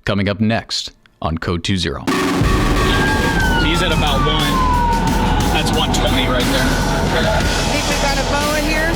coming up next on Code 20. So he's at about 1. That's 120 right there. I think we got a boa here.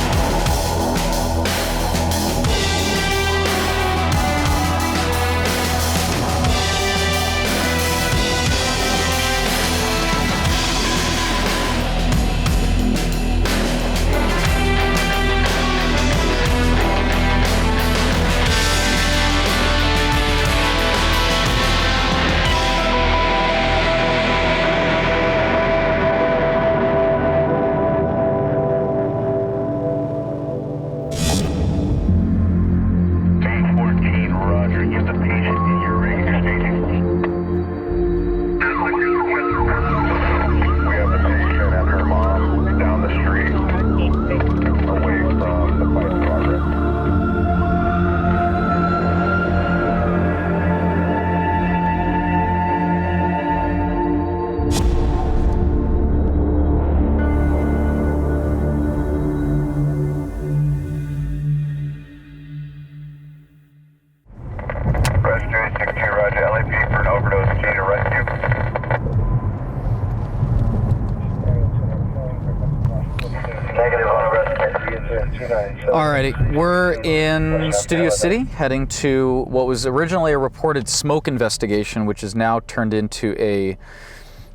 Alrighty, we're in Studio City, heading to what was originally a reported smoke investigation, which is now turned into a,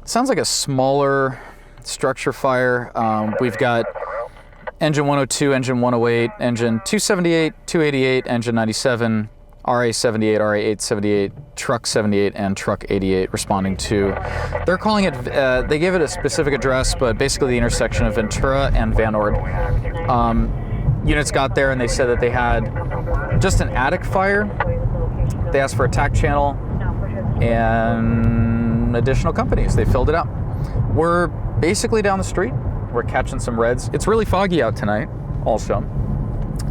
sounds like a smaller structure fire. We've got engine 102, engine 108, engine 278, 288, engine 97, RA78, RA878, truck 78, and truck 88 responding to. They're calling it, they gave it a specific address, but basically the intersection of Ventura and Van Ord. Units got there and they said that they had just an attic fire. They asked for a TAC channel and additional companies. They filled it up. We're basically down the street. We're catching some reds. It's really foggy out tonight also,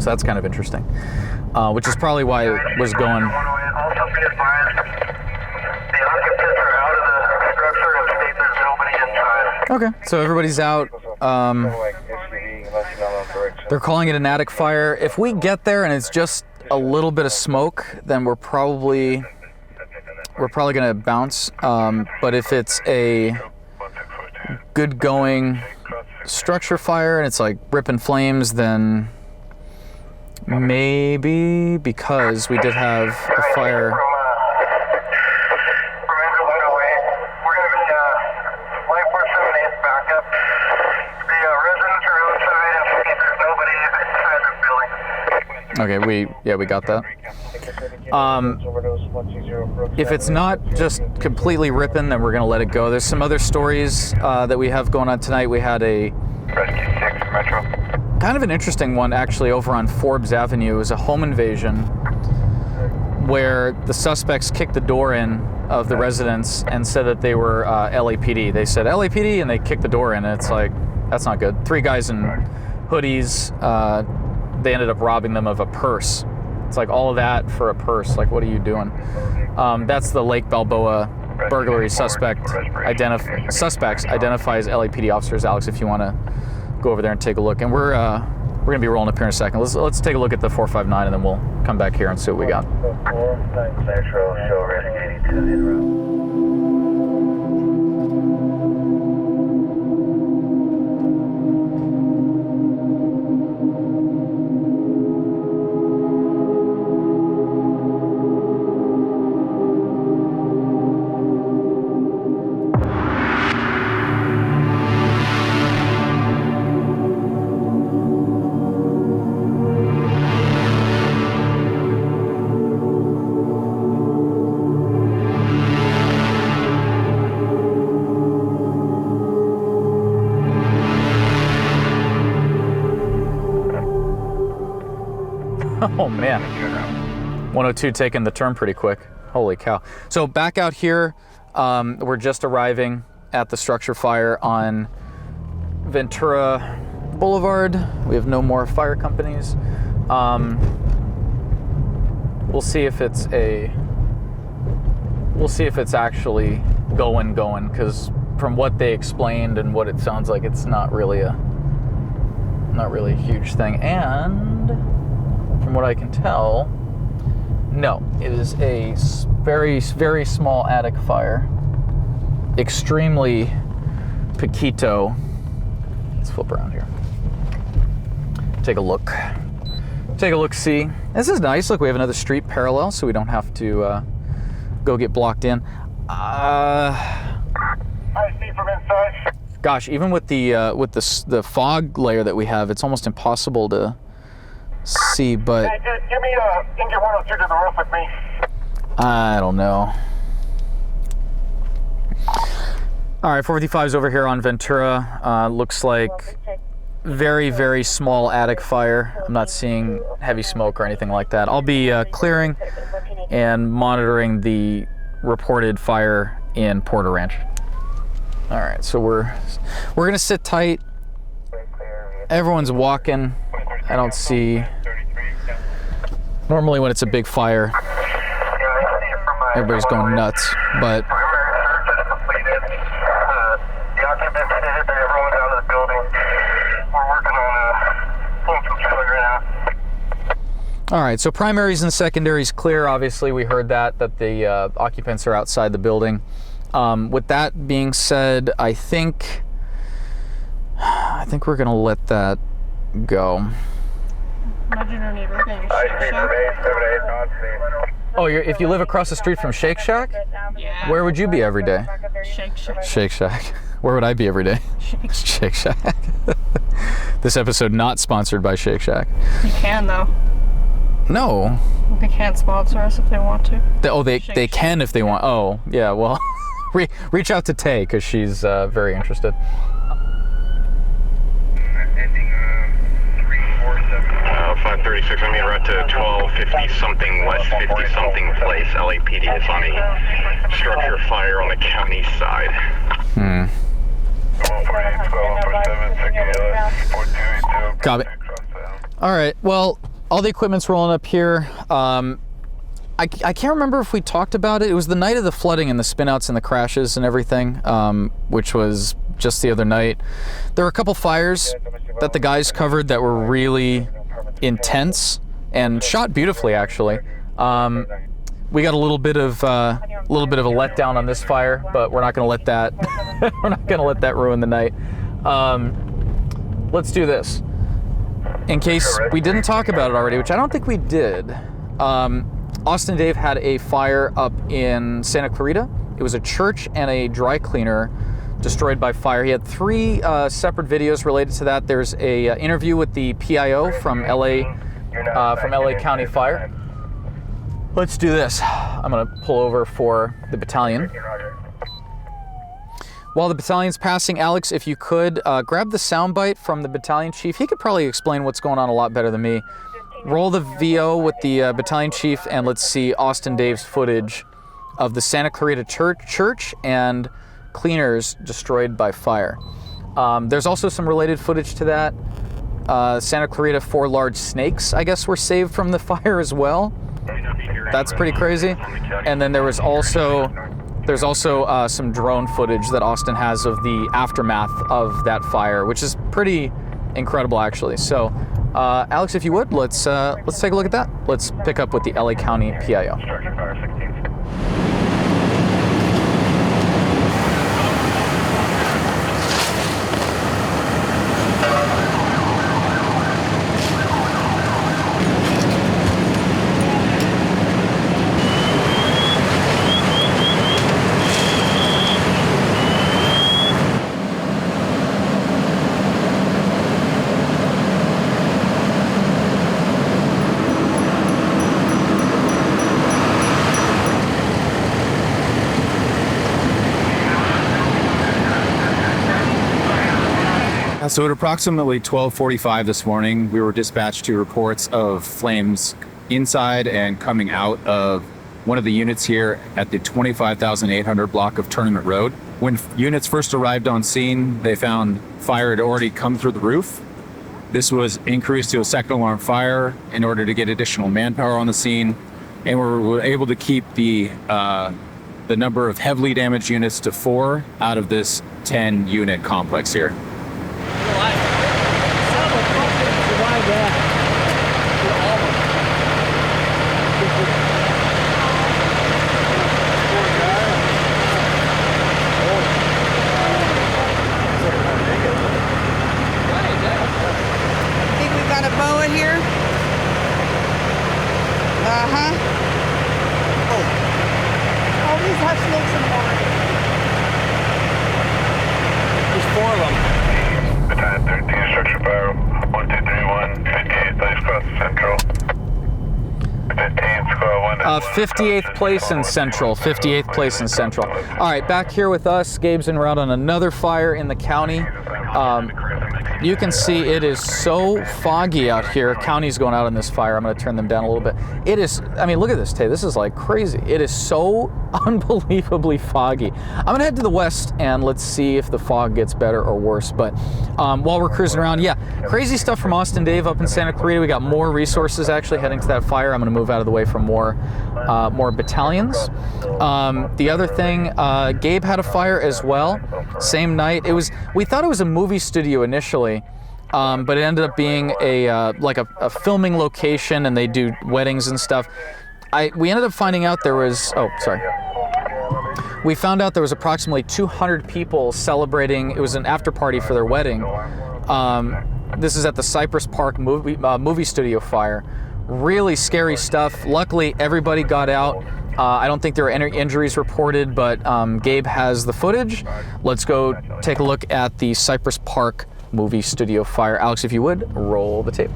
so that's kind of interesting, which is probably why it was going. Also be advised, the occupants are out of the structure and state there's nobody inside. Okay, so everybody's out. They're calling it an attic fire. If we get there and it's just a little bit of smoke, then we're probably gonna bounce. But if it's a good going structure fire and it's like ripping flames, then maybe, because we did have a fire. Okay, we got that. If it's not just completely ripping, then we're gonna let it go. There's some other stories that we have going on tonight. We had a kind of an interesting one actually over on Forbes Avenue. It was a home invasion where the suspects kicked the door in of the residence and said that they were LAPD. They said LAPD and they kicked the door in, and it's like, that's not good. 3 guys in hoodies. They ended up robbing them of a purse. It's like all of that for a purse. Like, what are you doing? That's the Lake Balboa burglary suspects identify as LAPD officers. Alex, if you want to go over there and take a look, and we're gonna be rolling up here in a second. Let's take a look at the 459, and then we'll come back here and see what we got. Oh man, 102 taking the turn pretty quick. Holy cow. So back out here, we're just arriving at the structure fire on Ventura Boulevard. We have no more fire companies. We'll see if it's actually going, because from what they explained and what it sounds like, it's not really a huge thing. And from what I can tell, No, it is a very, very small attic fire. Extremely Paquito. Let's flip around here. Take a look. Take a look, see. This is nice. Look, we have another street parallel, so we don't have to go get blocked in. I see from inside. Gosh, even with the fog layer that we have, it's almost impossible to see. But Hey, give me engine 102 to the roof with me. I don't know. All right, 455's over here on Ventura. Looks like very, very small attic fire. I'm not seeing heavy smoke or anything like that. I'll be clearing and monitoring the reported fire in Porter Ranch. All right, so we're gonna sit tight. Everyone's walking. I don't see. Normally, when it's a big fire, everybody's going nuts, but. All right, so primaries and secondaries clear. Obviously, we heard that the occupants are outside the building. With that being said, I think we're gonna let that go. Imagine our neighbor being Shake Shack. Oh, if you live across the street from Shake Shack, Yeah. where would you be every day? Shake Shack. Shake Shack. Where would I be every day? Shake Shack. This episode not sponsored by Shake Shack. You can though. No. They can't sponsor us if they want to. They can if they want. Oh, yeah. Well, reach out to Tay because she's very interested. Ending 347. 536, I'm en route to 1250 something West 50 something place. LAPD is on a structure fire on the county side. 1248, 1247, second 4282. Copy. All right. Well, all the equipment's rolling up here. I can't remember if we talked about it. It was the night of the flooding and the spinouts and the crashes and everything, which was just the other night. There were a couple fires that the guys covered that were really intense and shot beautifully, actually. We got a little bit of a letdown on this fire, but we're not going to let that we're not going to let that ruin the night. Let's do this. In case we didn't talk about it already, which I don't think we did. Austin Dave had a fire up in Santa Clarita. It was a church and a dry cleaner destroyed by fire. He had 3 separate videos related to that. There's a interview with the PIO from LA County Fire. Let's do this. I'm gonna pull over for the battalion. While the battalion's passing, Alex, if you could, grab the soundbite from the battalion chief. He could probably explain what's going on a lot better than me. Roll the VO with the battalion chief, and let's see Austin Dave's footage of the Santa Clarita church and cleaners destroyed by fire. There's also some related footage to that. Santa Clarita, 4 large snakes, I guess, were saved from the fire as well. That's pretty crazy. And then there's also some drone footage that Austin has of the aftermath of that fire, which is pretty incredible, actually. So, Alex, if you would, let's take a look at that. Let's pick up with the LA County PIO. So at approximately 12:45 this morning, we were dispatched to reports of flames inside and coming out of one of the units here at the 25,800 block of Tournament Road. When units first arrived on scene, they found fire had already come through the roof. This was increased to a second alarm fire in order to get additional manpower on the scene, and we were able to keep the number of heavily damaged units to 4 out of this 10 unit complex here. of snakes in the water. There's 4 of them. Battalion 13, structure fire 1231, 58 place cross central. 15 square 1. 58th place in Central. 58th place in Central. All right, back here with us. Gabe's en route on another fire in the county. You can see it is so foggy out here. County's going out on this fire. I'm going to turn them down a little bit. It is, I mean, look at this, Tay. This is like crazy. It is so unbelievably foggy. I'm going to head to the west and let's see if the fog gets better or worse. But while we're cruising around, yeah, crazy stuff from Austin Dave up in Santa Clarita. We got more resources actually heading to that fire. I'm going to move out of the way for more battalions. The other thing, Gabe had a fire as well. Same night. We thought it was a movie studio initially. But it ended up being like a filming location, and they do weddings and stuff. We ended up finding out there was, we found out there was approximately 200 people celebrating. It was an after party for their wedding. This is at the Cypress Park movie studio fire. Really scary stuff. Luckily, everybody got out. I don't think there were any injuries reported, but Gabe has the footage. Let's go take a look at the Cypress Park movie studio fire. Alex, if you would, roll the tape.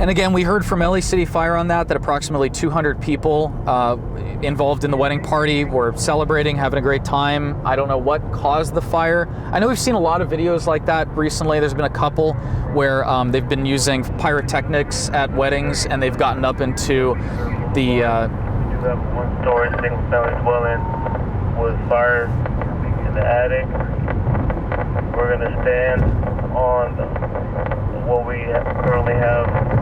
And again, we heard from LA City Fire on that approximately 200 people involved in the wedding party were celebrating, having a great time. I don't know what caused the fire. I know we've seen a lot of videos like that recently. There's been a couple where they've been using pyrotechnics at weddings, and they've gotten up into the... one-story single-family dwelling with fire in the attic. We're going to stand on what we currently have.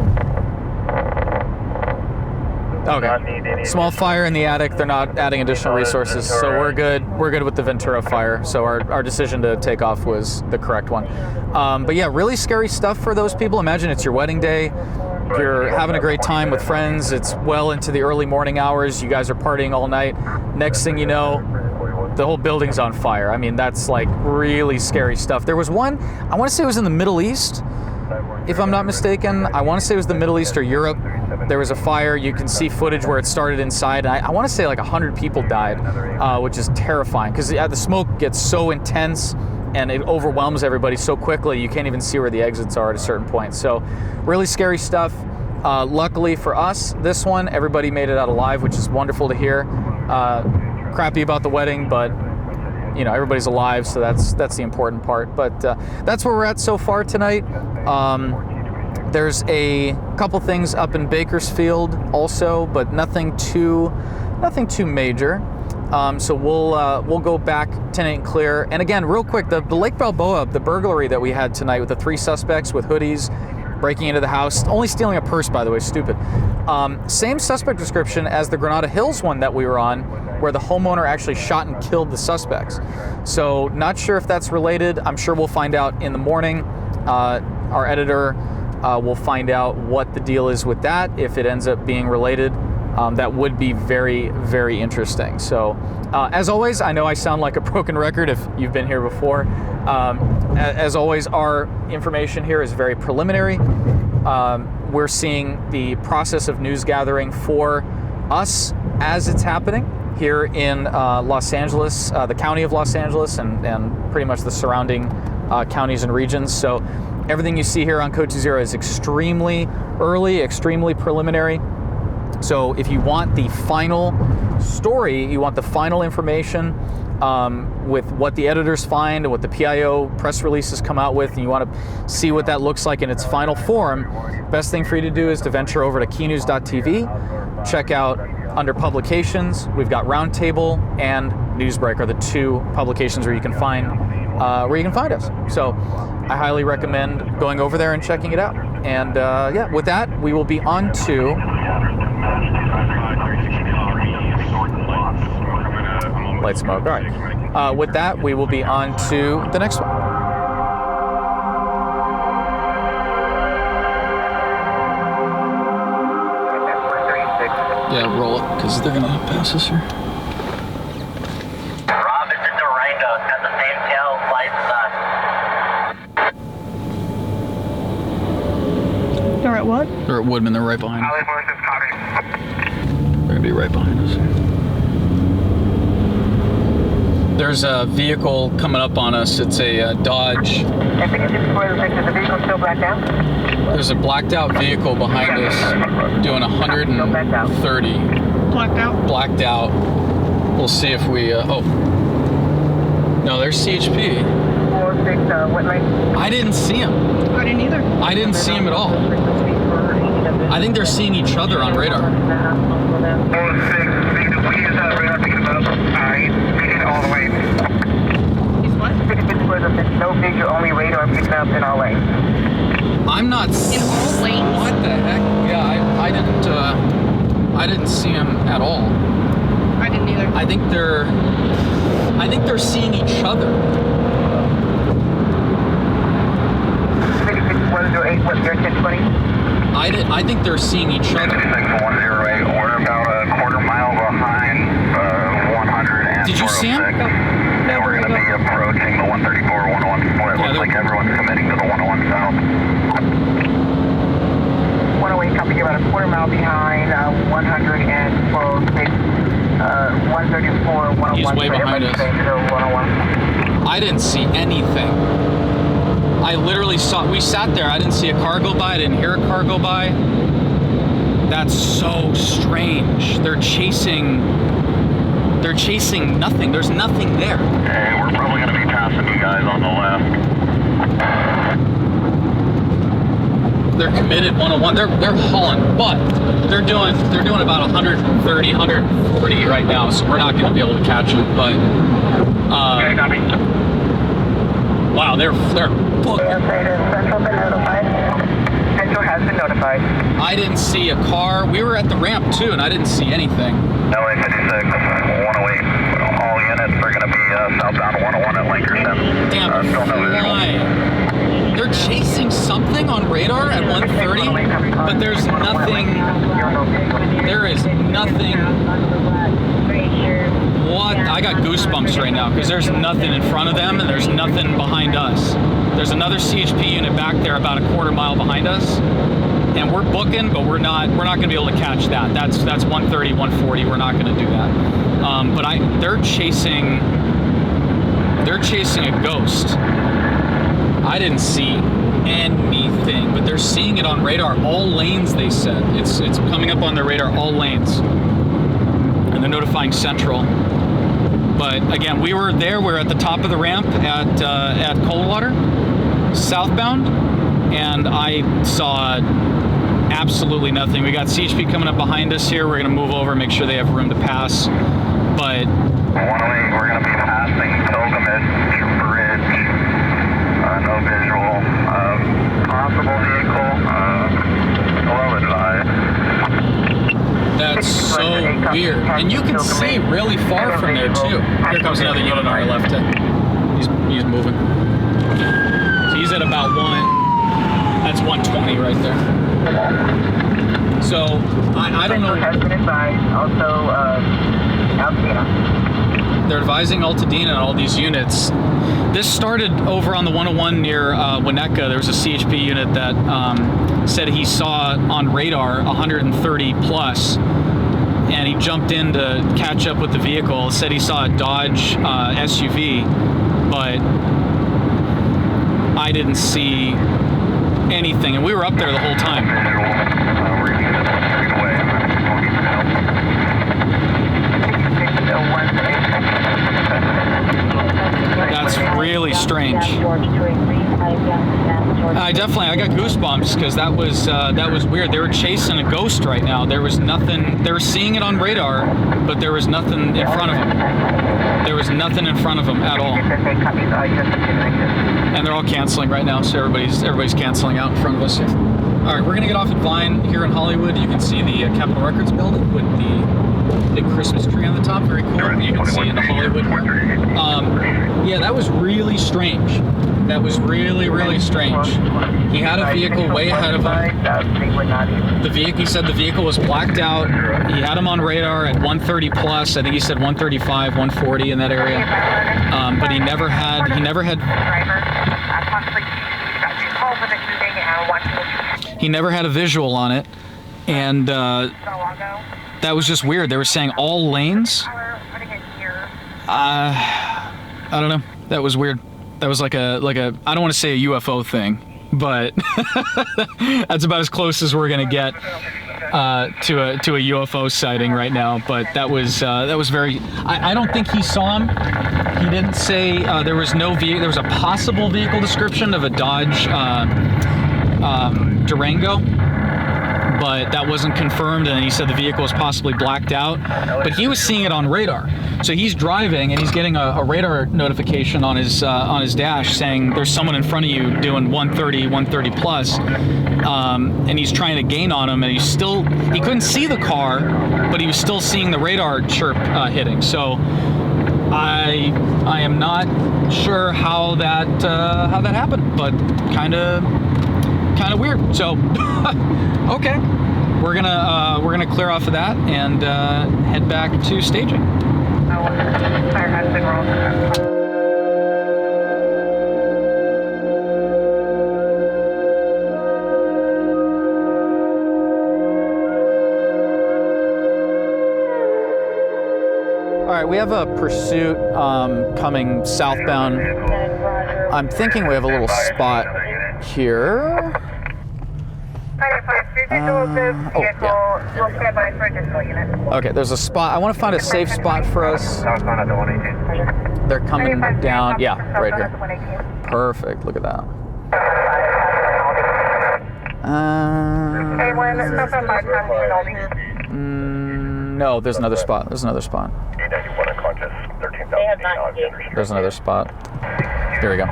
Okay. Small fire in the attic. They're not adding additional resources, so we're good. We're good with the Ventura fire. So our decision to take off was the correct one. But yeah, really scary stuff for those people. Imagine it's your wedding day. You're having a great time with friends. It's well into the early morning hours. You guys are partying all night. Next thing you know, the whole building's on fire. I mean, that's like really scary stuff. There was one, I want to say it was in the Middle East, if I'm not mistaken. I want to say it was the Middle East or Europe. There was a fire. You can see footage where it started inside. I want to say like 100 people died, which is terrifying because the smoke gets so intense and it overwhelms everybody so quickly you can't even see where the exits are at a certain point. So really scary stuff. Luckily for us, this one, everybody made it out alive, which is wonderful to hear. Crappy about the wedding, but you know, everybody's alive, so that's the important part. But that's where we're at so far tonight. There's a couple things up in Bakersfield also, but nothing too major. So we'll go back 10-8 clear. And again, real quick, the Lake Balboa, the burglary that we had tonight with the 3 suspects with hoodies breaking into the house, only stealing a purse, by the way, stupid. Same suspect description as the Granada Hills one that we were on, where the homeowner actually shot and killed the suspects. So not sure if that's related. I'm sure we'll find out in the morning. Our editor will find out what the deal is with that. If it ends up being related, that would be very, very interesting. So as always, I know I sound like a broken record if you've been here before. As always, our information here is very preliminary. We're seeing the process of news gathering for us as it's happening here in Los Angeles, the county of Los Angeles, and pretty much the surrounding counties and regions. So everything you see here on Code 20 is extremely early, extremely preliminary. So if you want the final story, you want the final information with what the editors find and what the PIO press releases come out with, and you want to see what that looks like in its final form, best thing for you to do is to venture over to keynews.tv, check out under publications. We've got Roundtable and Newsbreak are the 2 publications where you can find us. So I highly recommend going over there and checking it out. And yeah, with that, we will be on to light smoke. All right. With that, we will be on to the next one. Yeah, roll it, because they're gonna pass us here. Rob, this is Durango. It's got the same tail lights as us. They're at what? They're at Woodman, they're right behind us. Alley voices copy. They're gonna be right behind us. There's a vehicle coming up on us. It's a Dodge. I think it's just for the vehicle still blacked out. There's a blacked out vehicle behind us doing 130. Blacked out? Blacked out. We'll see if we, oh. No, there's CHP. 46, what lane? I didn't see him. I didn't either. I didn't see him at all. I think they're seeing each other on radar. 46, we use that radar picking up. Alright, we did all the way. He's what? 56 was a no visual, only radar picking up in all lanes. I'm not. In all lanes? What the heck? Yeah, I didn't see him at all. I didn't either. I think they're seeing each other. 66-108, what's your 1020? I think they're seeing each other. 66-108, we're about a quarter mile behind 100 and Did you see him? And we're going to be approaching the 134, 101 split. It looks like everyone's committing to the 101 south. 108, copy, you're about a quarter mile behind 112, 134, 101. He's way behind us. 101. I didn't see anything. I literally we sat there, I didn't see a car go by, I didn't hear a car go by. That's so strange. They're chasing nothing. There's nothing there. Hey, we're probably going to be passing you guys on the left. They're committed 101. They're hauling, but they're doing about 130, 140 right now, so we're not going to be able to catch them. But Okay, copy. wow, they're booked. Central been notified. Central has been notified. I didn't see a car. We were at the ramp too, and I didn't see anything. LA 56, 108. All units are going to be southbound 101 at Lankerson. Damn, Still no visual. flying. They're chasing something on radar at 130, but there's nothing. There is nothing. What? I got goosebumps right now because there's nothing in front of them and there's nothing behind us. There's another CHP unit back there about a quarter mile behind us, and we're booking, but we're not going to be able to catch that. That's 130, 140. We're not going to do that. But they're chasing a ghost. I didn't see anything, but they're seeing it on radar. All lanes, they said. It's coming up on their radar, all lanes. And they're notifying Central. But again, we were there. We're at the top of the ramp at Coldwater, southbound, and I saw absolutely nothing. We got CHP coming up behind us here. We're going to move over, make sure they have room to pass. But 108, we're going to be passing Pilgrimage Bridge. No visual. Possible vehicle. Low advised. that's so weird. And you can see really far from there too. Here comes another unit on our left. He's moving. So he's at about that's 120 right there. So I don't know. Has been advised. Also, Altadena. They're advising Altadena and all these units. This started over on the 101 near Winnetka. There was a CHP unit that said he saw on radar 130 plus, and he jumped in to catch up with the vehicle. Said he saw a Dodge SUV, but I didn't see anything, and we were up there the whole time. We're going to get 1 street away. We'll need some help. That's really strange. I got goosebumps because that was weird. They were chasing a ghost right now. There was nothing. They were seeing it on radar, but there was nothing in front of them. There was nothing in front of them at all. And they're all canceling right now, so everybody's canceling out in front of us here. All right, we're gonna get off at Vine here in Hollywood. You can see the Capitol Records building with the big Christmas tree on the top. Very cool. You can see into Hollywood here. Yeah, that was really strange. That was really, really strange. He had a vehicle way ahead of him. The vehicle, he said the vehicle was blacked out. He had him on radar at 130 plus. I think he said 135, 140 in that area. But he never had a visual on it. And that was just weird. They were saying all lanes. I don't know. That was weird. That was like a I don't want to say a UFO thing, but that's about as close as we're gonna get to a UFO sighting right now. But that was very. I don't think he saw him. He didn't say there was no vehicle. There was a possible vehicle description of a Dodge Durango, but that wasn't confirmed. And he said the vehicle was possibly blacked out, but he was seeing it on radar. So he's driving and he's getting a radar notification on his dash saying there's someone in front of you doing 130 plus, and he's trying to gain on him, and he couldn't see the car, but he was still seeing the radar chirp hitting. So I am not sure how that happened, but kind of weird. So okay, we're gonna clear off of that and head back to staging. All right, we have a pursuit coming southbound. I'm thinking we have a little spot here. Okay, there's a spot. I want to find a safe spot for us. They're coming down. Yeah, right here. Perfect. Look at that. No, there's another spot. There's another spot. There's another spot. Here we go.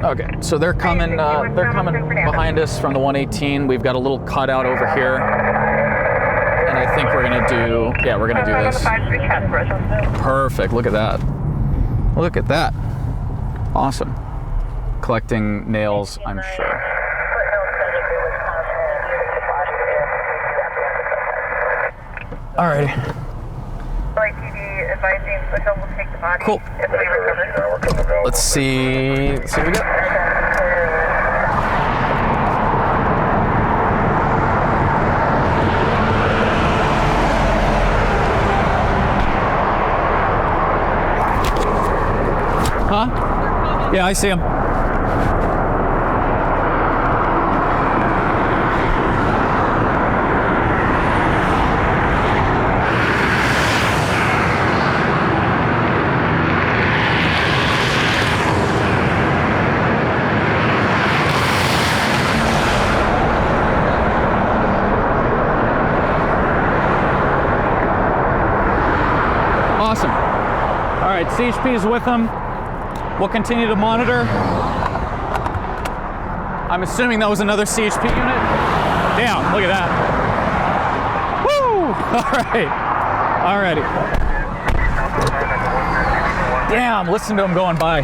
Okay, so they're coming behind us from the 118. We've got a little cutout over here, and I think we're gonna do this. Perfect. Look at that. Look at that. Awesome. Collecting nails, I'm sure. All right. Cool. Let's see what we got. Huh? Yeah, I see him. Awesome. All right, CHP is with them. We'll continue to monitor. I'm assuming that was another CHP unit. Damn, look at that. Woo! All right. Alrighty. Damn, listen to him going by.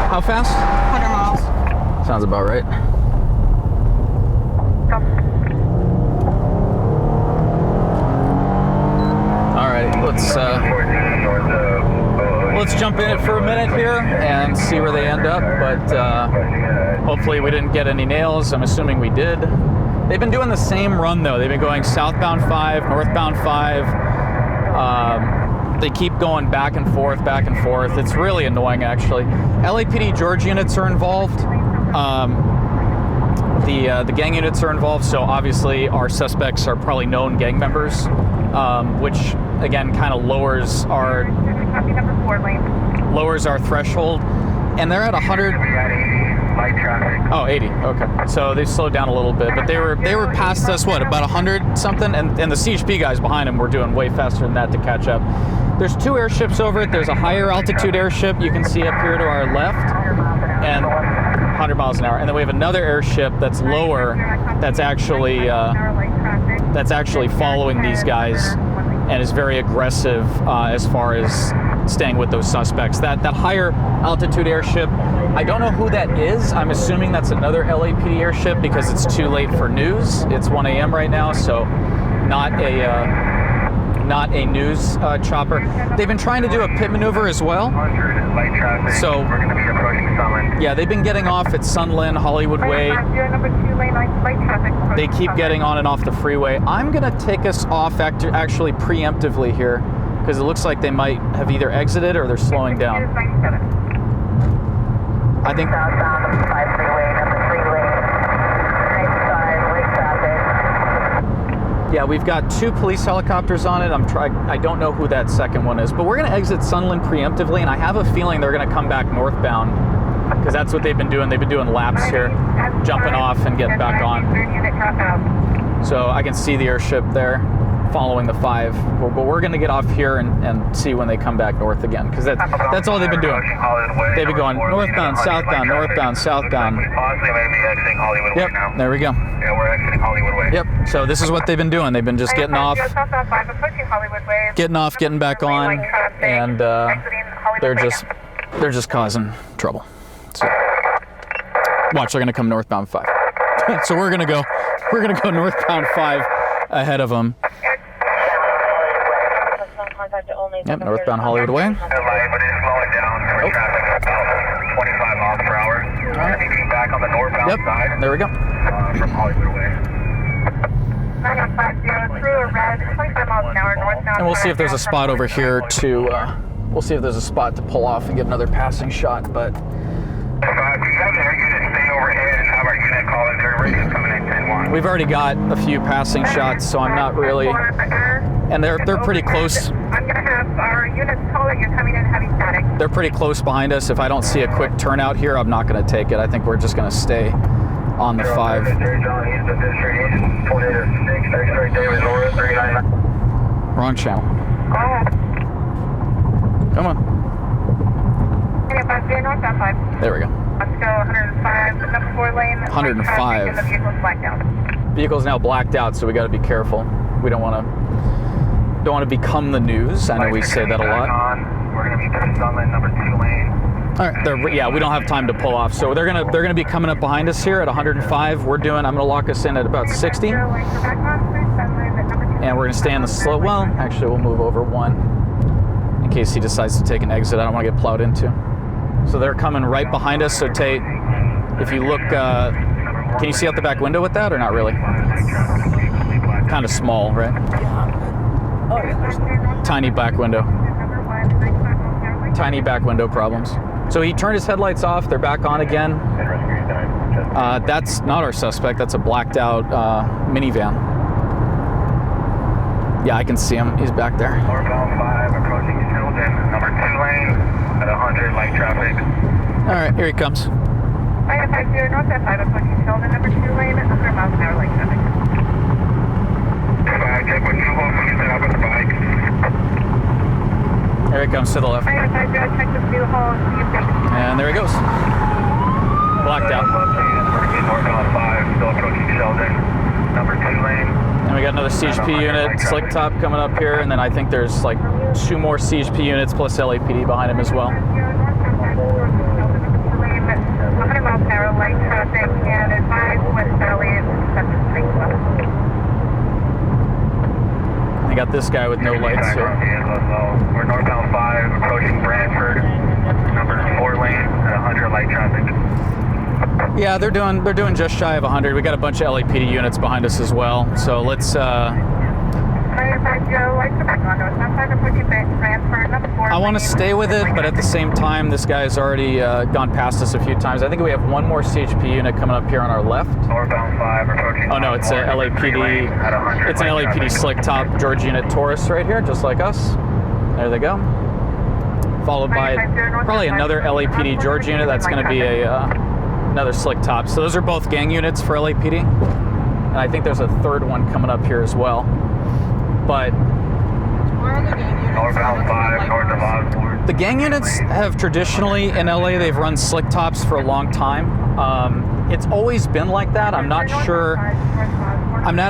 How fast? 100 miles. Sounds about right. Let's jump in it for a minute here and see where they end up, but hopefully we didn't get any nails. I'm assuming we did. They've been doing the same run though. They've been going southbound 5, northbound 5. They keep going back and forth. It's really annoying actually. LAPD George units are involved. The gang units are involved, so obviously our suspects are probably known gang members, which again kind of lowers our threshold. And they're at 100. Oh, 80. Okay, so they slowed down a little bit, but they were past us. What, about 100 something? And the CHP guys behind them were doing way faster than that to catch up. There's two airships over it. There's a higher altitude airship you can see up here to our left, and 100 miles an hour. And then we have another airship that's lower, that's actually following these guys and is very aggressive as far as staying with those suspects. That higher altitude airship, I don't know who that is. I'm assuming that's another LAPD airship because it's too late for news. It's 1 a.m. right now, so not a news chopper. They've been trying to do a pit maneuver as well. So yeah, they've been getting off at Sunland, Hollywood Way. They keep getting on and off the freeway. I'm gonna take us off actually preemptively here because it looks like they might have either exited or they're slowing down. I think. Yeah, we've got two police helicopters on it. I don't know who that second one is, but we're going to exit Sunland preemptively, and I have a feeling they're going to come back northbound because that's what they've been doing. They've been doing laps here, jumping off and getting back on. So I can see the airship there following the 5, but we're going to get off here and see when they come back north again because that's all they've been doing. They've been going northbound, southbound, northbound, southbound. Possibly maybe exiting Hollywood Yep, Way now. there we go. Yeah, we're exiting Hollywood Way. Yep, so this is what they've been doing. They've been just getting off, getting back on, and they're just causing trouble. So watch, they're gonna come northbound 5. So we're gonna go northbound 5 ahead of them. Yep, northbound Hollywood Way. But it's slowing down. We're traffic at about 25 miles per hour. Alright. Being back on the northbound Yep, side there we go. from Hollywood Way. 950 through a red, 25 miles an hour northbound. And we'll see if there's a spot over here to pull off and get another passing shot, but If you have their unit stay overhead and have our unit call in, their radius coming in 10-1. we've already got a few passing shots, so I'm not really, and they're pretty close. I'm gonna have our units call it. You're coming in heavy static. They're pretty close behind us. If I don't see a quick turnout here, I'm not going to take it. I think we're just going to stay on the 5. Wrong channel. Go ahead. Come on. 950 northbound 5. There we go. Let's go 105, the number 4 lane. 105. And the vehicle's blacked out. Vehicle's now blacked out, so we got to be careful. We don't want to become the news. I know we say that a lot. We're going to be to Sunland, number 2 lane. All right, we don't have time to pull off, so they're gonna be coming up behind us here at 105. I'm gonna lock us in at about 60, and we're gonna stay on the slow. Well, actually, we'll move over 1 in case he decides to take an exit. I don't want to get plowed into. So they're coming right behind us. So Tate, if you look, can you see out the back window with that or not really? Kind of small, right? Oh, yeah. Tiny back window. Tiny back window problems. So he turned his headlights off. They're back on again. That's not our suspect. That's a blacked out minivan. Yeah, I can see him. He's back there. Northbound 5 approaching Tilden, number 2 lane at 100 light traffic. All right, here he comes. 950 northbound 5 approaching Tilden, number 2 lane at 100 miles an hour light traffic. Check with 2 holes when you set up with the bike. There he comes to the left. 950 check with 2 holes, see if they And there he goes. Blacked out. Northbound 5 still approaching Sheldon, number 2 lane. And we got another CHP unit, slick top coming up here, and then I think there's like 2 more CHP units plus LAPD behind him as well. 100 miles an hour light traffic and advise West Valley and Center Street West. I got this guy with no lights here. We're northbound 5 approaching Brantford, number 4 lane at 100 light traffic. Yeah, they're doing just shy of 100. We got a bunch of LAPD units behind us as well. So let's. I want to stay with it, but at the same time, this guy's already gone past us a few times. I think we have 1 more CHP unit coming up here on our left. Northbound 5 approaching. Oh no, it's a LAPD. It's an LAPD slick top George unit Taurus right here, just like us. There they go. Followed by probably another LAPD George unit. That's going to be another slick top. So those are both gang units for LAPD, and I think there's a 3rd one coming up here as well. But Where are the gang units? Northbound 5, north of Osborne. The gang units have traditionally in LA, they've run slick tops for a long time. It's always been like that. I'm not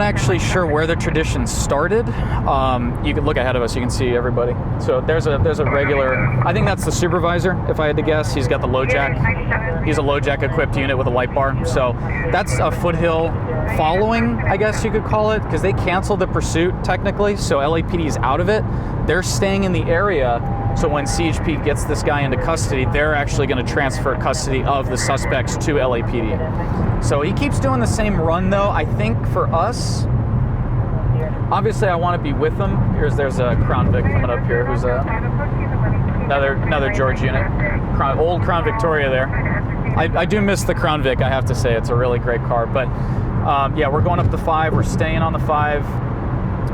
actually sure where the tradition started. You can look ahead of us, you can see everybody. So there's a regular, I think that's the supervisor, if I had to guess. He's got the low jack. He's a low jack equipped unit with a light bar. So that's a foothill following, I guess you could call it, because they canceled the pursuit technically, so LAPD is out of it. They're staying in the area, so when CHP gets this guy into custody, they're actually going to transfer custody of the suspects to LAPD. So he keeps doing the same run though. I think for us, obviously I want to be with him. There's a Crown Vic coming up here who's another George unit. Old Crown Victoria there. I do miss the Crown Vic, I have to say. It's a really great car. But yeah, we're going up the 5. We're staying on the 5.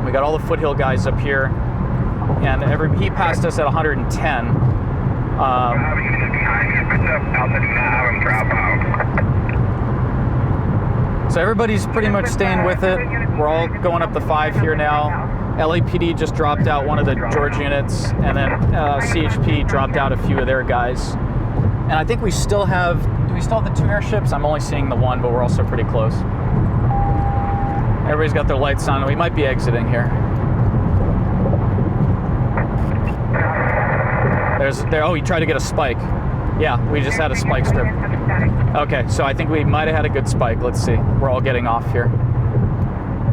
We got all the foothill guys up here. And he passed us at 110. So everybody's pretty much staying with it. We're all going up the 5 here now. LAPD just dropped out one of the George units, and then CHP dropped out a few of their guys. And I think we still have, do we still have the 2 airships? I'm only seeing the 1, but we're also pretty close. Everybody's got their lights on. We might be exiting here. Oh, he tried to get a spike. Yeah, we just had a spike strip. Okay, so I think we might have had a good spike. Let's see. We're all getting off here.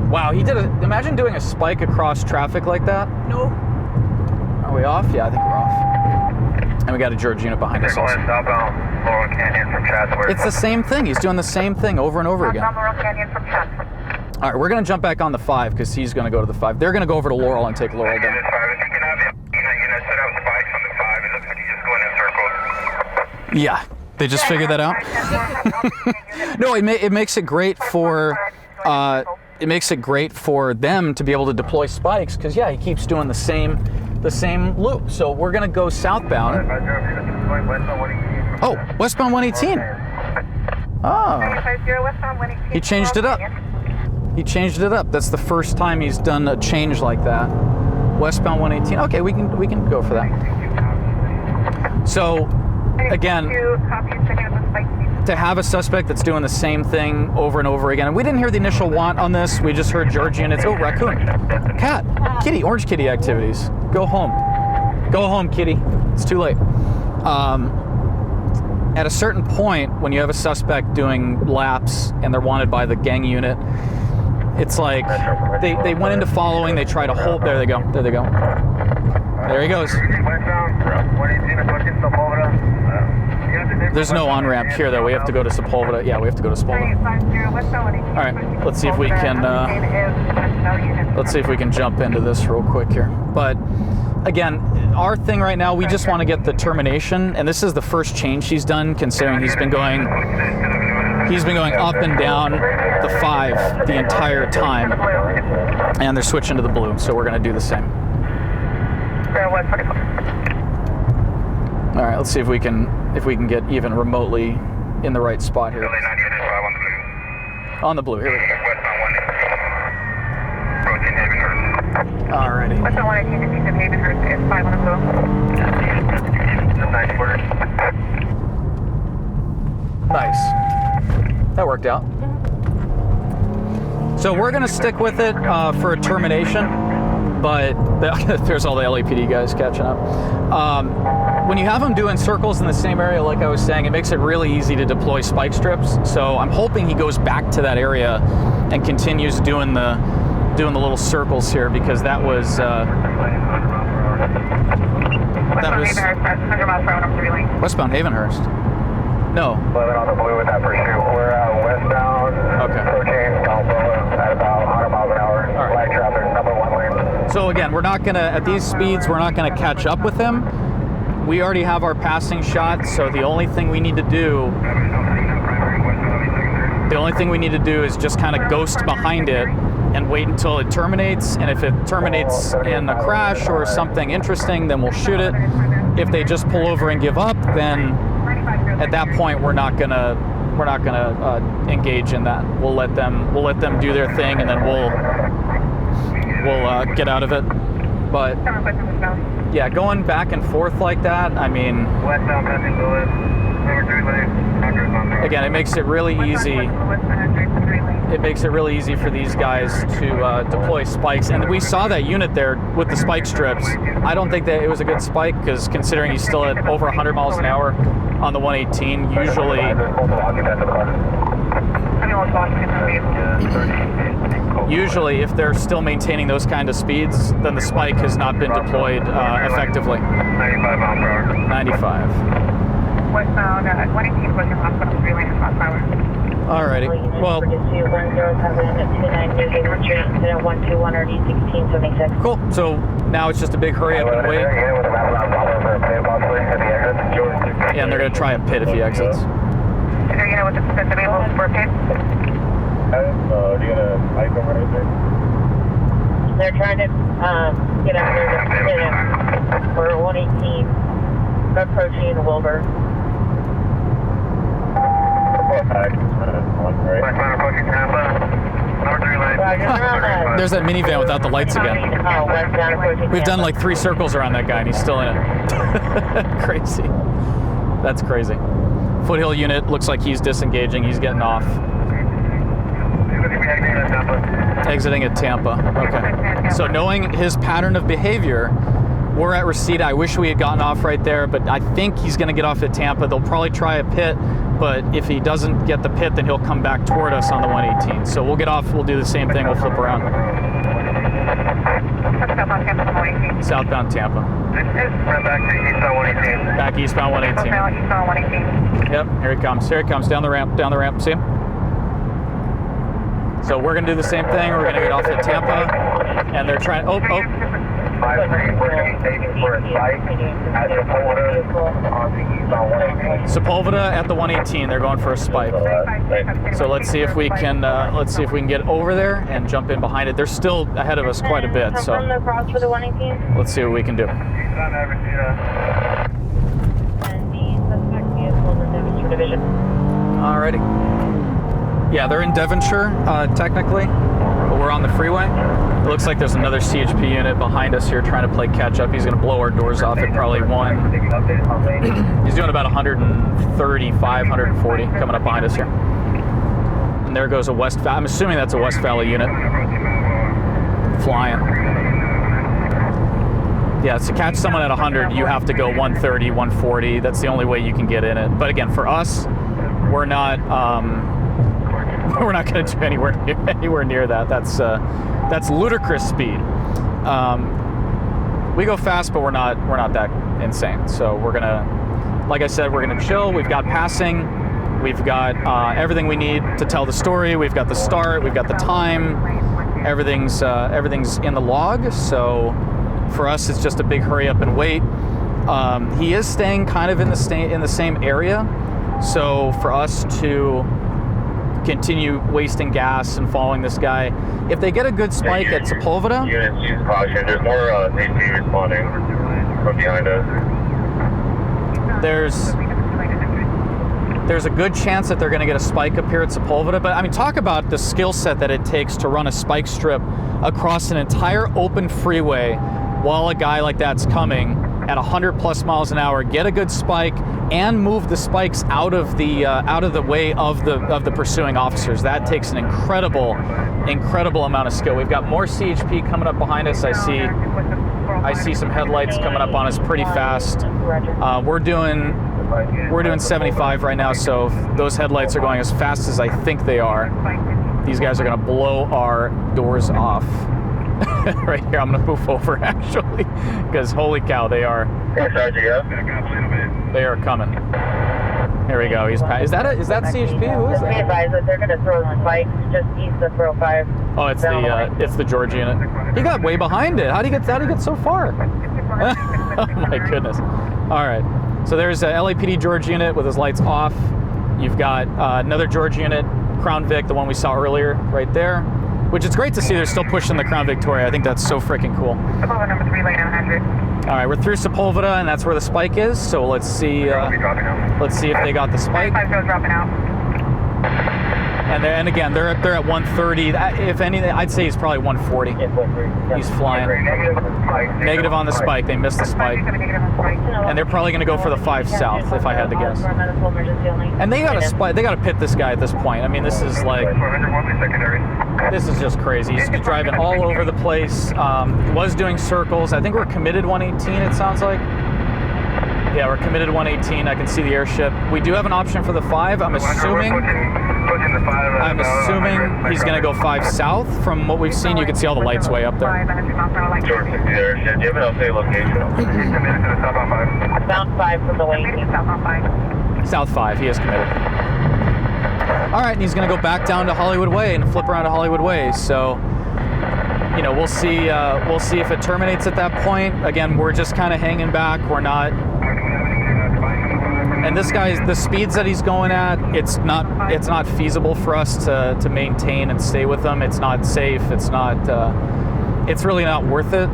Wow, imagine doing a spike across traffic like that. No. Are we off? Yeah, I think we're off. And we got a George unit behind us also. It's the same thing. He's doing the same thing over and over again. All right, we're going to jump back on the 5 because he's going to go to the 5. They're going to go over to Laurel and take Laurel down. Yeah, they just figured that out. No, it makes it great for them to be able to deploy spikes because yeah, he keeps doing the same loop. So we're gonna go southbound. Oh, westbound 118. Oh, he changed it up. He changed it up. That's the first time he's done a change like that. Westbound 118. Okay, we can go for that. So. Again, to have a suspect that's doing the same thing over and over again. And we didn't hear the initial want on this. We just heard George units. Oh, raccoon. Cat. Kitty. Orange kitty activities. Go home. Go home, kitty. It's too late. At a certain point, when you have a suspect doing laps and they're wanted by the gang unit, it's like they went into following. They try to hold. There they go. There they go. There he goes. There's no on-ramp here, though. We have to go to Sepulveda. Yeah, we have to go to Sepulveda. All right, let's see if we can jump into this real quick here. But again, our thing right now, we just want to get the termination, and this is the first change he's done, considering he's been going up and down the 5 the entire time, and they're switching to the blue. So we're going to do the same. All right, let's see if we can get even remotely in the right spot here. On the blue, here we go. Alrighty. What's the 118 to East of Havenhurst is 5 on the blue. Nice. That worked out. So we're going to stick with it for a termination, but there's all the LAPD guys catching up. When you have them doing circles in the same area, like I was saying, it makes it really easy to deploy spike strips. So I'm hoping he goes back to that area and continues doing the little circles here, because that was westbound Havenhurst. No. 11 on the blue with that pursuit. We're westbound. Okay. Approaching Balboa at about 100 miles an hour. All right. Light traffic, number 1 lane. So again, we're not gonna, at these speeds, we're not gonna catch up with him. We already have our passing shot, so the only thing we need to do is just kind of ghost behind it and wait until it terminates. And if it terminates in a crash or something interesting, then we'll shoot it. If they just pull over and give up, then at that point we're not gonna engage in that. We'll let them do their thing, and then we'll get out of it. But Yeah, going back and forth like that, I mean, Westbound passing Lewis, number 3 lane, 100 on the again, it makes it really easy. It makes it really easy for these guys to deploy spikes. And we saw that unit there with the spike strips. I don't think that it was a good spike because considering he's still at over 100 miles an hour on the 118, usually if they're still maintaining those kind of speeds, then the spike has not been deployed effectively. 95 miles per hour. 95. Westbound, 118 was your hospital 3 lane across highway. Alrighty. Well, cool. So now it's just a big hurry up and wait. Yeah, and they're going to try a pit if he exits. Is there a unit with the available for a pit? They're trying to get out there to hit him. We're 118 approaching Wilbur. Westbound approaching Tampa, number 3 lane. There's that minivan without the lights again. Oh, westbound approaching We've done like 3 circles around that guy and he's still in it. Crazy. That's crazy. Foothill unit looks like he's disengaging. He's getting off. Exiting at Tampa. Okay. So knowing his pattern of behavior, we're at Reseda. I wish we had gotten off right there, but I think he's going to get off at Tampa. They'll probably try a pit, but if he doesn't get the pit, then he'll come back toward us on the 118. So we'll get off. We'll do the same thing. We'll flip around. Southbound Tampa. Back to eastbound 118. Back eastbound 118. Eastbound 118. Yep, here he comes. Here he comes. Down the ramp. Down the ramp. See him? So we're going to do the same thing. We're going to get off at Tampa. And they're trying... Oh. 5-3, we're staging for a spike at Sepulveda on the eastbound 118. Sepulveda at the 118. They're going for a spike. So let's see if we can get over there and jump in behind it. They're still ahead of us quite a bit. So Confirm the cross for the 118. let's see what we can do. And the suspect vehicle in the Devonshire Division. Alrighty. Yeah, they're in Devonshire, technically, but we're on the freeway. It looks like there's another CHP unit behind us here trying to play catch up. He's going to blow our doors off at probably 1. He's doing about 135, 140 coming up behind us here. And there goes a West Valley. I'm assuming that's a West Valley unit. Flying. Yeah, to catch someone at 100, you have to go 130, 140. That's the only way you can get in it. But again, for us, we're not going to do anywhere near that. That's ludicrous speed. We go fast, but we're not that insane. So we're gonna, like I said, we're gonna chill. We've got passing. We've got everything we need to tell the story. We've got the start. We've got the time. Everything's in the log. So for us, it's just a big hurry up and wait. He is staying kind of in the same area. So for us to continue wasting gas and following this guy, if they get a good spike at Sepulveda, Units, use caution. There's more CP responding from behind us. there's a good chance that they're going to get a spike up here at Sepulveda. But I mean, talk about the skill set that it takes to run a spike strip across an entire open freeway while a guy like that's coming at 100 plus miles an hour, get a good spike, and move the spikes out of the way of the pursuing officers. That takes an incredible amount of skill. We've got more CHP coming up behind us. I see some headlights coming up on us pretty fast. We're doing 75 right now, so if those headlights are going as fast as I think they are, these guys are going to blow our doors off. Right here, I'm going to move over actually, because holy cow, they are coming. Here we go. Is that CHP? Who is Just be that? advised that they're going to throw spikes just east of 405. Oh, it's the George unit. He got way behind it. How did he get so far? Oh my goodness. All right. So there's a LAPD George unit with his lights off. You've got another George unit, Crown Vic, the one we saw earlier, right there. Which it's great to see they're still pushing the Crown Victoria. I think that's so freaking cool. Sepulveda number 3 lane 100. All right, we're through Sepulveda, and that's where the spike is. So let's see if they got the spike. 5 goes dropping out. And again, they're at 130. If anything, I'd say he's probably 140. He's flying. Negative on the spike. They missed the spike. And they're probably going to go for the 5 south, if I had to guess. And they got to pit this guy at this point. I mean, this is just crazy. He's driving all over the place. Was doing circles. I think we're committed 118, it sounds like. Yeah, we're committed 118. I can see the airship. We do have an option for the 5. I'm assuming he's going to go 5 south. From what we've seen, you can see all the lights way up there. South 5 from the way. South 5, he is committed. All right, and he's going to go back down to Hollywood Way and flip around to Hollywood Way. So, you know, we'll see if it terminates at that point. Again, we're just kind of hanging back. We're not. And this guy's, the speeds that he's going at, it's not feasible for us to maintain and stay with them. It's not safe. It's really not worth it.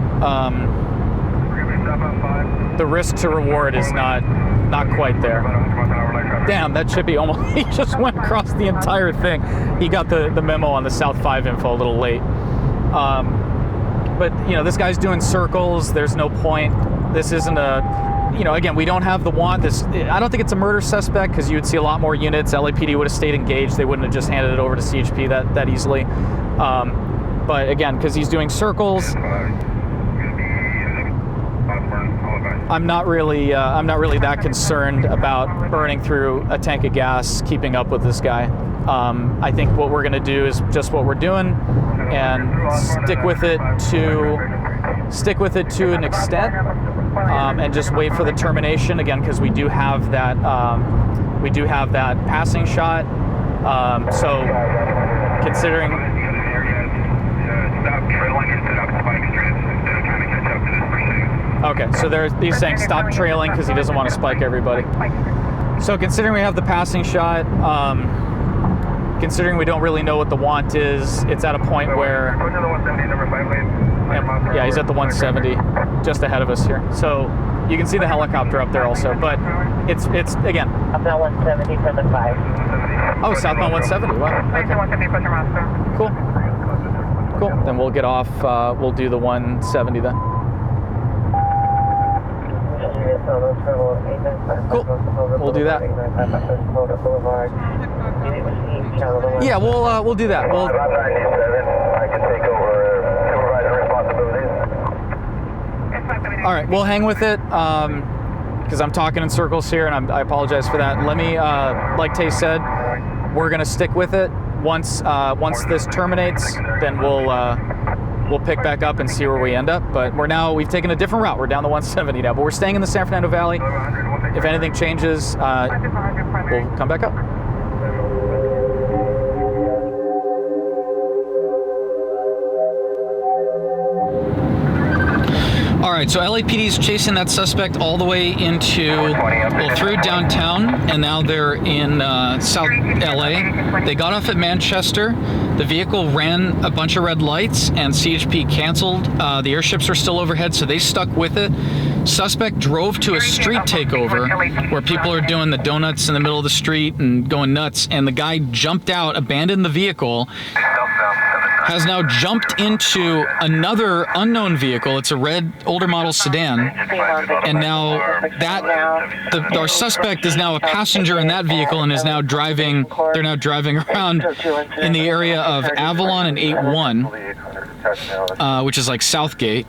The risk to reward is not quite there. Damn, that chippy he just went across the entire thing. He got the memo on the South 5 info a little late. But, you know, this guy's doing circles. There's no point. This isn't again, we don't have the want. I don't think it's a murder suspect because you would see a lot more units. LAPD would have stayed engaged. They wouldn't have just handed it over to CHP that easily. But again, because he's doing circles, I'm not really that concerned about burning through a tank of gas, keeping up with this guy. I think what we're going to do is just what we're doing and stick with it to an extent, and just wait for the termination again, because we do have that passing shot. So considering. Okay, so he's saying stop trailing because he doesn't want to spike everybody. So considering we have the passing shot, considering we don't really know what the want is, it's at a point where, yeah, he's at the 170, just ahead of us here. So you can see the helicopter up there also, but it's again. Southbound 170 for the 5. Oh, southbound 170. Wow. Okay. Cool. Then we'll get off. We'll do the 170 then. Cool. We'll do that. Yeah, we'll do that. We'll. All right, we'll hang with it because I'm talking in circles here, and I apologize for that. Let me, like Tay said, we're gonna stick with it. Once this terminates, then we'll pick back up and see where we end up. But we've taken a different route. We're down the 170 now, but we're staying in the San Fernando Valley. If anything changes, we'll come back up. All right, so LAPD is chasing that suspect all the way through downtown, and now they're in South LA. They got off at Manchester. The vehicle ran a bunch of red lights, and CHP canceled. The airships are still overhead, so they stuck with it. Suspect drove to a street takeover where people are doing the donuts in the middle of the street and going nuts, and the guy jumped out, abandoned the vehicle, has now jumped into another unknown vehicle. It's a red, older model sedan, and now our suspect is now a passenger in that vehicle and is now driving. They're now driving around in the area of Avalon and 81, which is like Southgate.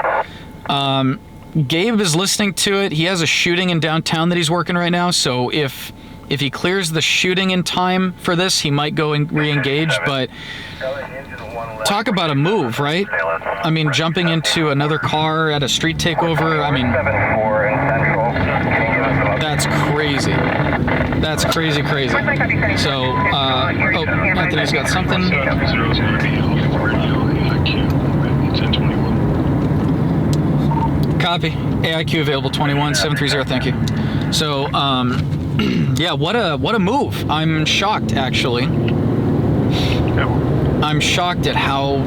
Gabe is listening to it. He has a shooting in downtown that he's working right now, so if he clears the shooting in time for this, he might go and re-engage, but talk about a move, right? I mean, jumping into another car at a street takeover, I mean, that's crazy. That's crazy. So, Anthony's got something. Copy. AIQ available 21 730. Thank you. So, yeah, what a move. I'm shocked, actually. I'm shocked at how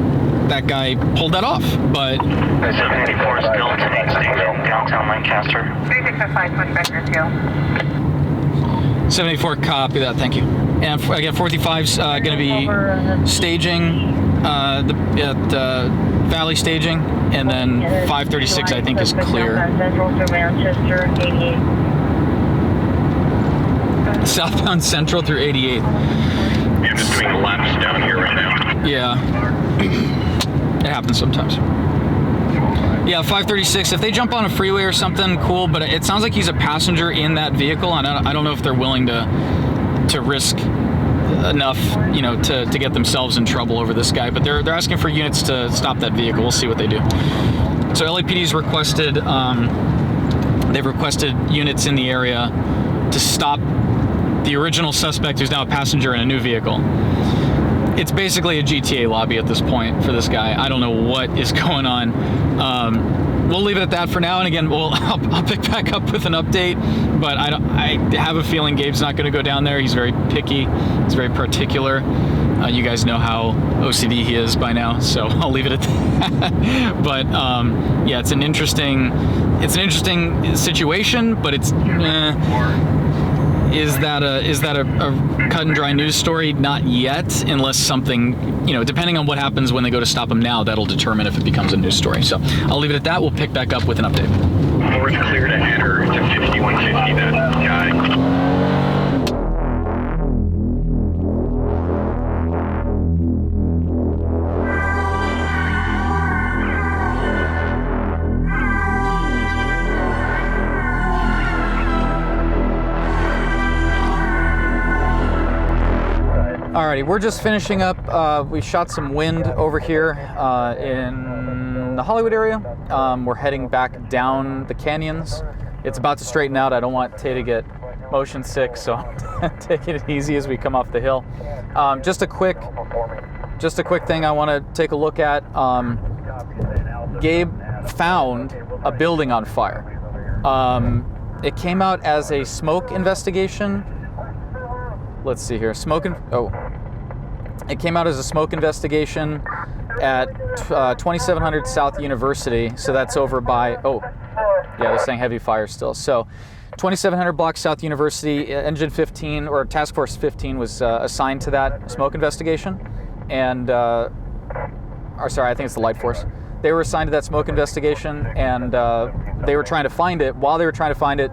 that guy pulled that off, but. 74 is still to the station, downtown Lancaster. 3605, switch back your tail. 74, copy that, thank you. And again, 455's going to be staging, the Valley staging, and then 536 I think is clear. Central to Manchester, 88. Southbound Central through 88. Yeah, just doing laps down here right now. Yeah, it happens sometimes. Yeah, 536. If they jump on a freeway or something, cool. But it sounds like he's a passenger in that vehicle, and I don't know if they're willing to risk enough, you know, to get themselves in trouble over this guy. But they're asking for units to stop that vehicle. We'll see what they do. So LAPD's requested. They've requested units in the area to stop the original suspect, who's now a passenger in a new vehicle. It's basically a GTA lobby at this point for this guy. I don't know what is going on. We'll leave it at that for now. And again, I'll pick back up with an update. But I have a feeling Gabe's not going to go down there. He's very picky. He's very particular. You guys know how OCD he is by now, so I'll leave it at that. But yeah, it's an interesting situation. But it's. Is that a cut and dry news story? Not yet, unless something, you know, depending on what happens when they go to stop him now, that'll determine if it becomes a news story. So I'll leave it at that. We'll pick back up with an update. Forward clear to enter to 5150, that guy. Alrighty, we're just finishing up. We shot some wind over here in the Hollywood area. We're heading back down the canyons. It's about to straighten out. I don't want Tay to get motion sick, so I'm taking it easy as we come off the hill. Just a quick thing I want to take a look at. Gabe found a building on fire. It came out as a smoke investigation. Let's see here. It came out as a smoke investigation at 2700 South University. So that's over by, yeah, they're saying heavy fire still. So 2700 block South University, Engine 15 or Task Force 15 was assigned to that smoke investigation. And, or sorry, I think it's the Light Force. They were assigned to that smoke investigation, and they were trying to find it. While they were trying to find it,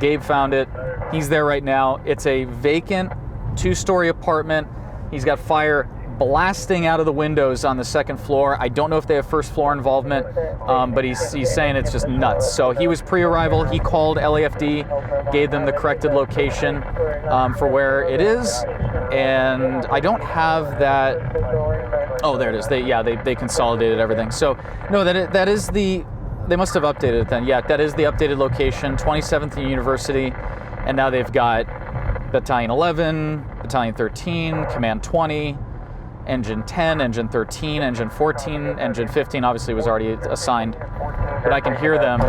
Gabe found it. He's there right now. It's a vacant 2-story apartment. He's got fire blasting out of the windows on the second floor. I don't know if they have first floor involvement, but he's saying it's just nuts. So he was pre-arrival. He called LAFD, gave them the corrected location for where it is, and I don't have that. Oh, there it is. They consolidated everything. So no, that is the. They must have updated it then. Yeah, that is the updated location, 27th and University, and now they've got Battalion 11, Battalion 13, Command 20, Engine 10, Engine 13, Engine 14, Engine 15 obviously was already assigned, but I can hear them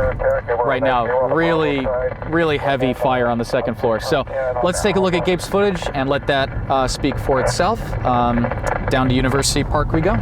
right now. Really, really heavy fire on the second floor. So let's take a look at Gabe's footage and let that speak for itself. Down to University Park we go.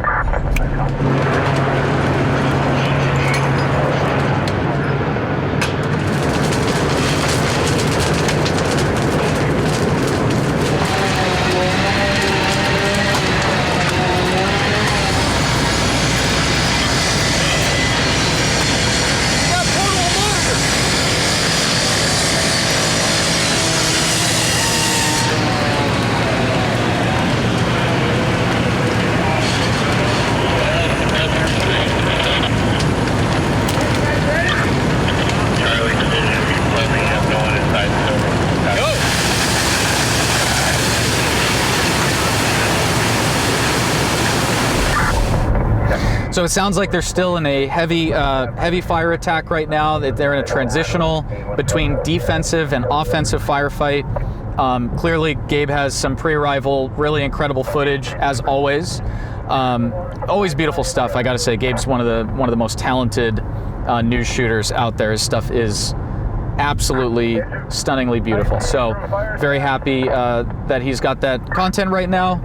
So it sounds like they're still in a heavy fire attack right now. They're in a transitional between defensive and offensive firefight. Clearly, Gabe has some pre-arrival, really incredible footage, as always. Always beautiful stuff. I got to say, Gabe's one of the most talented news shooters out there. His stuff is absolutely stunningly beautiful. So very happy that he's got that content right now.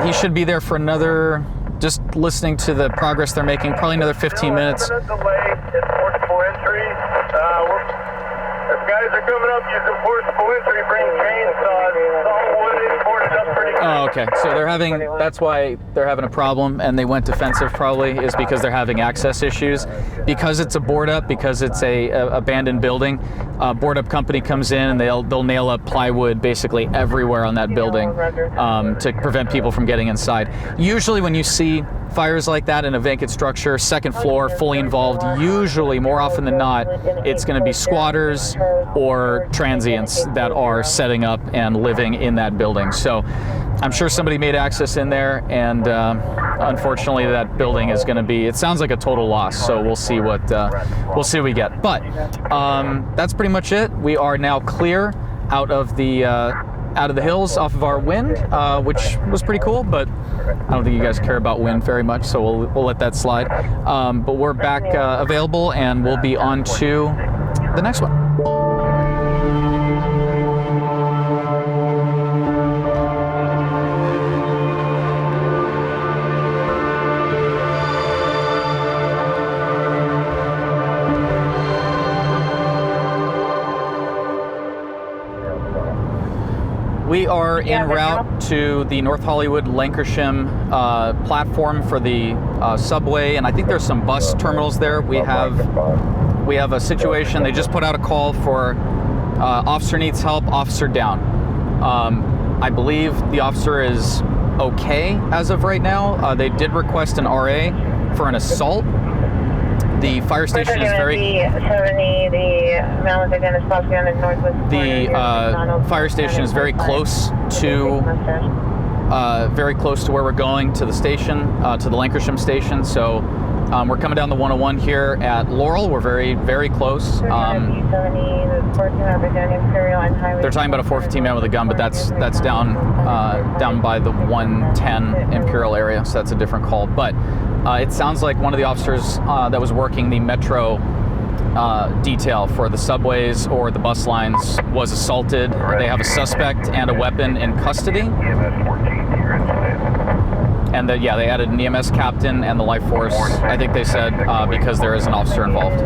He should be there for another. Just listening to the progress they're making, probably another 15 minutes. Delay in portable entry. I've got guys are coming up using forcible entry, bring chainsaws. It's all wooded, boarded up pretty good. Oh, okay. So they're having, that's why they're having a problem, and they went defensive probably, is because they're having access issues. Because it's a board up, because it's a abandoned building, a board up company comes in and they'll nail up plywood basically everywhere on that building to prevent people from getting inside. Usually when you see fires like that in a vacant structure, second floor, fully involved, usually more often than not, it's going to be squatters or transients that are setting up and living in that building. So I'm sure somebody made access in there, and unfortunately that building is going to be, it sounds like a total loss. So we'll see what we get. But that's pretty much it. We are now clear out of the hills off of our wind, which was pretty cool, but I don't think you guys care about wind very much, so we'll let that slide. But we're back available, and we'll be on to the next one. We are en route to the North Hollywood Lancashire platform for the subway, and I think there's some bus terminals there. We have a situation. They just put out a call for officer needs help, officer down. I believe the officer is okay as of right now. They did request an RA for an assault. The fire station is very... The fire station is very close to where we're going, to the station, to the Lancashire station. So we're coming down the 101 here at Laurel. We're very, very close. They're talking about a 415 man with a gun, but that's down by the 110 Imperial area, so that's a different call. But it sounds like one of the officers that was working the metro detail for the subways or the bus lines was assaulted. They have a suspect and a weapon in custody. And they added an EMS captain and the life force, I think they said, because there is an officer involved.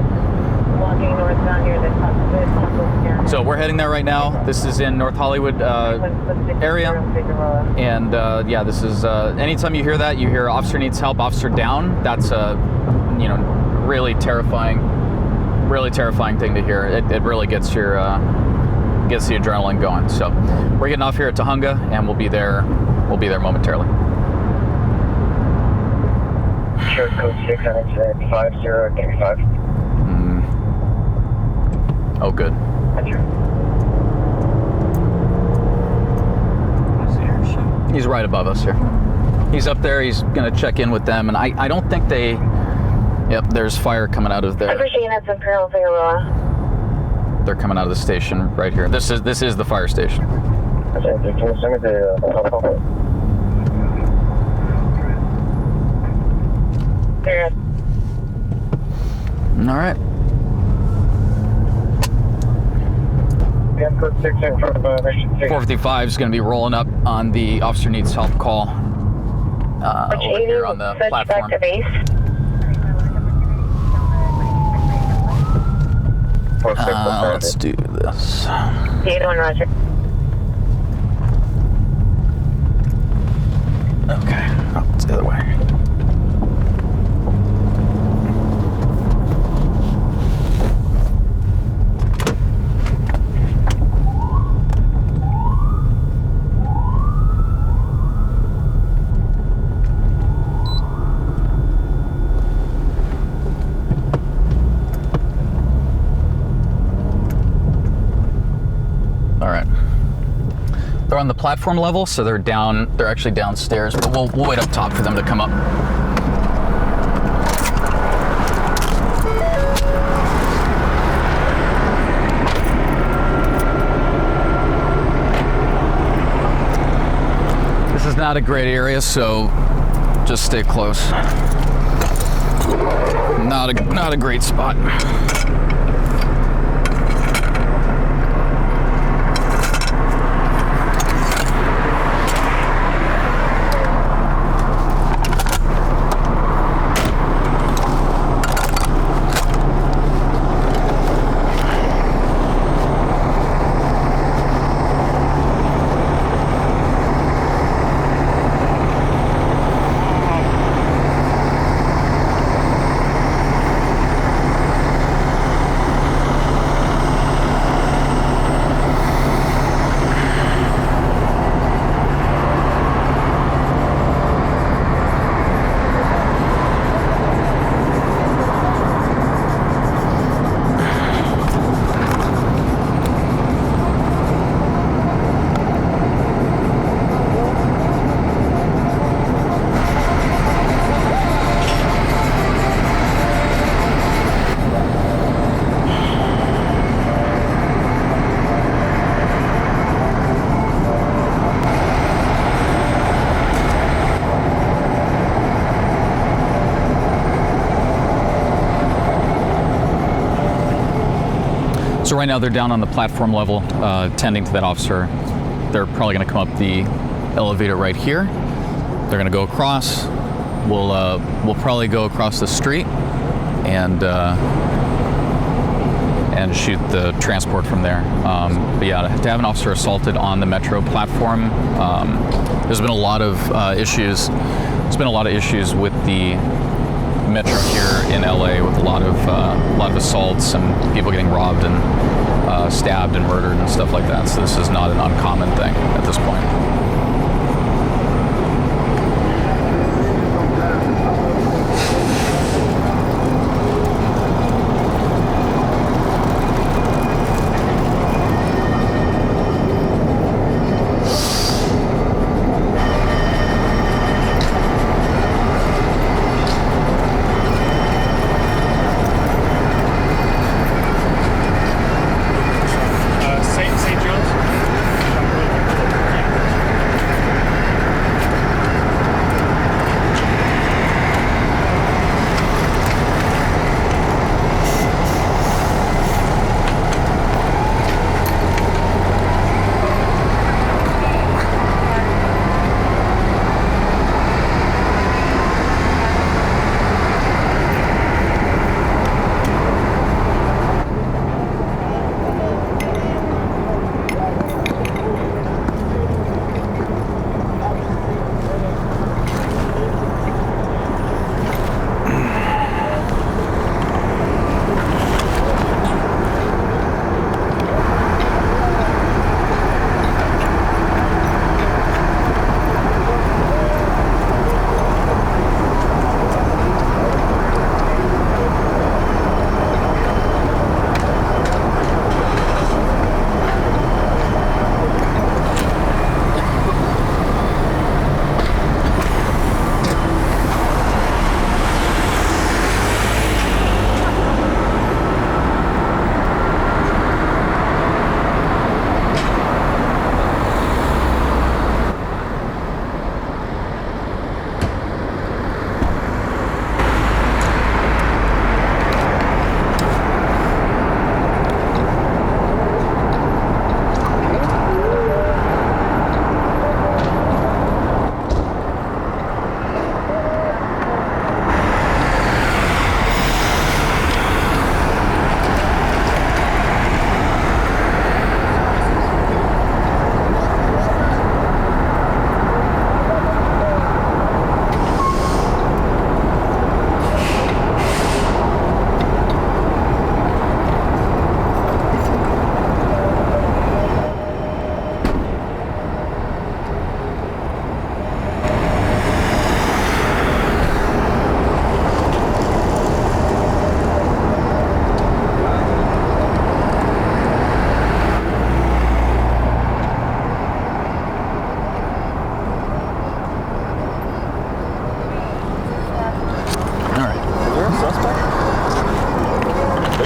So we're heading there right now. This is in North Hollywood area. And this is, anytime you hear that, you hear officer needs help, officer down, that's a, really terrifying thing to hear. It really gets the adrenaline going. So we're getting off here at Tujunga, and we'll be there momentarily. Sure, code 65035. Oh, good. He's right above us here. He's up there. He's going to check in with them, and I don't think they... Yep, there's fire coming out of there. They're coming out of the station right here. This is the fire station. All right. 455 is going to be rolling up on the officer needs help call over here on the platform. Let's do this. 81, Roger. Okay. Oh, it's the other way. They're on the platform level, so they're actually downstairs, but we'll wait up top for them to come up. This is not a great area, so just stay close. Not a great spot. Right now they're down on the platform level, tending to that officer. They're probably going to come up the elevator right here. They're going to go across. We'll probably go across the street and shoot the transport from there. But yeah, to have an officer assaulted on the metro platform, there's been a lot of issues. There's been a lot of issues with the metro here in LA, with a lot of assaults and people getting robbed and stabbed and murdered and stuff like that. So this is not an uncommon thing at this point.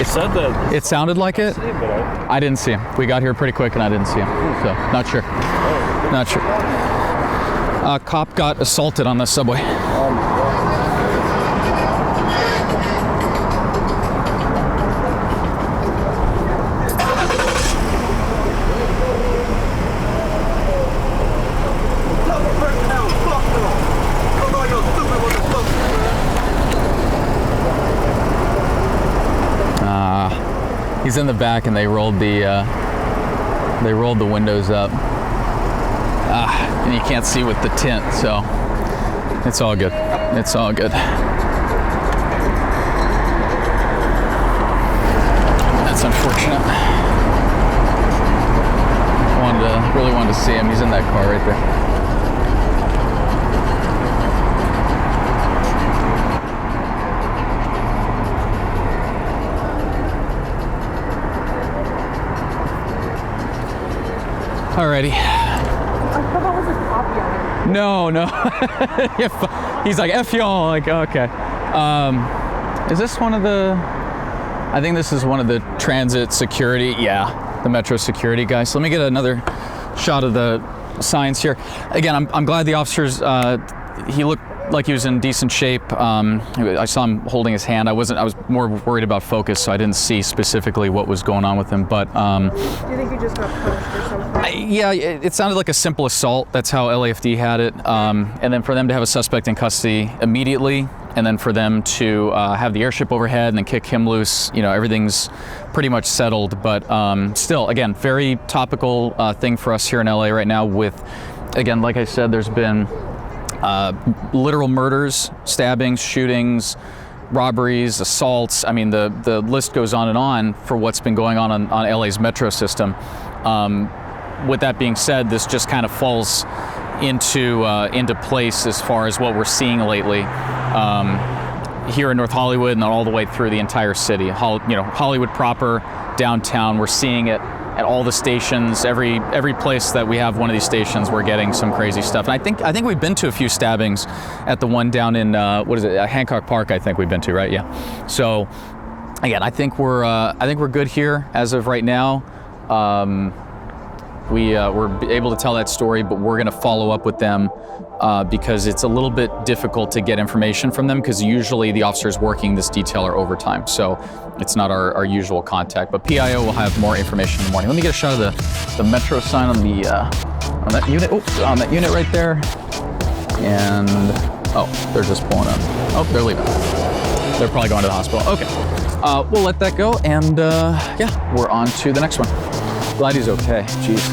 Said that. It sounded like it. I didn't see him. We got here pretty quick and I didn't see him. So, not sure. Not sure. A cop got assaulted on the subway. He's in the back, and they rolled the windows up, and you can't see with the tint, so it's all good. It's all good. That's unfortunate. Really wanted to see him. He's in that car right there. Alrighty. I thought that was a cop yelling. No. He's like, F y'all. Like, okay. Is this one of the... I think this is one of the transit security. Yeah, the metro security guys. So let me get another shot of the signs here. Again, I'm glad the officers, he looked like he was in decent shape. I saw him holding his hand. I was more worried about focus, so I didn't see specifically what was going on with him. But Do you think he just got punched or something? yeah, it sounded like a simple assault. That's how LAFD had it. And then for them to have a suspect in custody immediately, and then for them to have the airship overhead and then kick him loose, you know, everything's pretty much settled. But still, again, very topical thing for us here in LA right now with, again, like I said, there's been literal murders, stabbings, shootings, robberies, assaults. I mean, the list goes on and on for what's been going on LA's metro system. With that being said, this just kind of falls into place as far as what we're seeing lately here in North Hollywood and all the way through the entire city. Hollywood proper, downtown, we're seeing it at all the stations. Every place that we have one of these stations, we're getting some crazy stuff. And I think we've been to a few stabbings at the one down in Hancock Park. I think we've been to, right? Yeah. So again, I think we're good here as of right now. We're able to tell that story, but we're going to follow up with them because it's a little bit difficult to get information from them because usually the officers working this detail are overtime. So it's not our usual contact. But PIO will have more information in the morning. Let me get a shot of the metro sign on that unit. Oh, on that unit right there. And they're just pulling up. Oh, they're leaving. They're probably going to the hospital. Okay, we'll let that go, and yeah, we're on to the next one. Glad he's okay. Jeez.